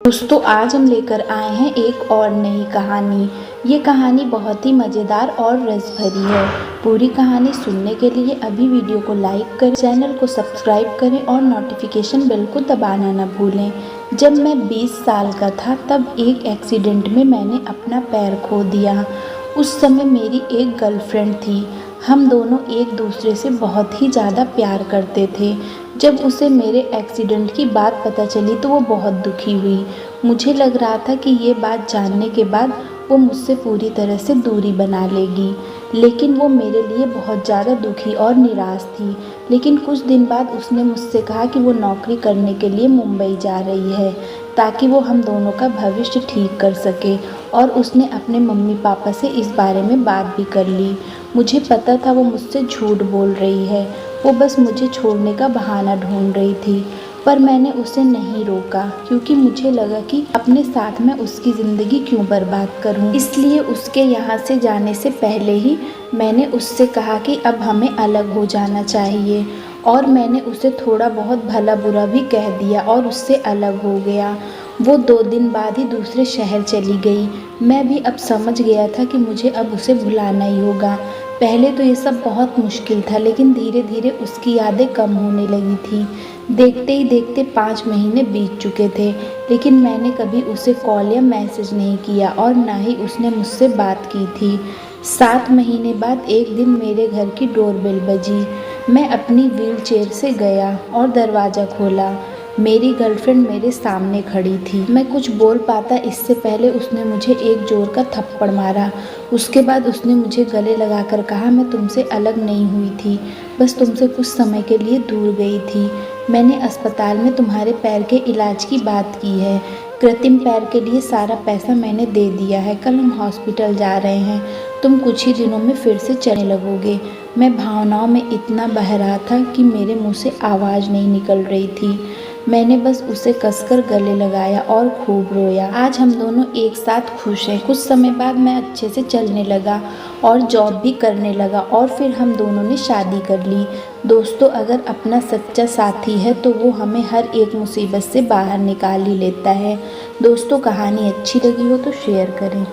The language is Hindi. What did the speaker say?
दोस्तों आज हम लेकर आए हैं एक और नई कहानी। ये कहानी बहुत ही मज़ेदार और रस भरी है। पूरी कहानी सुनने के लिए अभी वीडियो को लाइक करें, चैनल को सब्सक्राइब करें और नोटिफिकेशन बेल को दबाना न भूलें। जब मैं 20 साल का था तब एक एक्सीडेंट में मैंने अपना पैर खो दिया। उस समय मेरी एक गर्लफ्रेंड थी। हम दोनों एक दूसरे से बहुत ही ज़्यादा प्यार करते थे। जब उसे मेरे एक्सीडेंट की बात पता चली तो वो बहुत दुखी हुई। मुझे लग रहा था कि ये बात जानने के बाद वो मुझसे पूरी तरह से दूरी बना लेगी, लेकिन वो मेरे लिए बहुत ज़्यादा दुखी और निराश थी। लेकिन कुछ दिन बाद उसने मुझसे कहा कि वो नौकरी करने के लिए मुंबई जा रही है ताकि वो हम दोनों का भविष्य ठीक कर सके, और उसने अपने मम्मी पापा से इस बारे में बात भी कर ली। मुझे पता था वो मुझसे झूठ बोल रही है, वो बस मुझे छोड़ने का बहाना ढूंढ रही थी, पर मैंने उसे नहीं रोका क्योंकि मुझे लगा कि अपने साथ में उसकी ज़िंदगी क्यों बर्बाद करूं। इसलिए उसके यहाँ से जाने से पहले ही मैंने उससे कहा कि अब हमें अलग हो जाना चाहिए, और मैंने उसे थोड़ा बहुत भला बुरा भी कह दिया और उससे अलग हो गया। वो 2 दिन बाद ही दूसरे शहर चली गई। मैं भी अब समझ गया था कि मुझे अब उसे भुलाना ही होगा। पहले तो ये सब बहुत मुश्किल था, लेकिन धीरे धीरे उसकी यादें कम होने लगी थी। देखते ही देखते 5 महीने बीत चुके थे, लेकिन मैंने कभी उसे कॉल या मैसेज नहीं किया और ना ही उसने मुझसे बात की थी। 7 महीने बाद एक दिन मेरे घर की डोरबेल बजी। मैं अपनी व्हीलचेयर से गया और दरवाज़ा खोला। मेरी गर्लफ्रेंड मेरे सामने खड़ी थी। मैं कुछ बोल पाता इससे पहले उसने मुझे एक जोर का थप्पड़ मारा। उसके बाद उसने मुझे गले लगाकर कहा, मैं तुमसे अलग नहीं हुई थी, बस तुमसे कुछ समय के लिए दूर गई थी। मैंने अस्पताल में तुम्हारे पैर के इलाज की बात की है। कृत्रिम पैर के लिए सारा पैसा मैंने दे दिया है। कल हम हॉस्पिटल जा रहे हैं। तुम कुछ ही दिनों में फिर से चलने लगोगे। मैं भावनाओं में इतना बह रहा था कि मेरे मुंह से आवाज़ नहीं निकल रही थी। मैंने बस उसे कसकर गले लगाया और खूब रोया। आज हम दोनों एक साथ खुश हैं। कुछ समय बाद मैं अच्छे से चलने लगा और जॉब भी करने लगा, और फिर हम दोनों ने शादी कर ली। दोस्तों, अगर अपना सच्चा साथी है तो वो हमें हर एक मुसीबत से बाहर निकाल ही लेता है। दोस्तों, कहानी अच्छी लगी हो तो शेयर करें।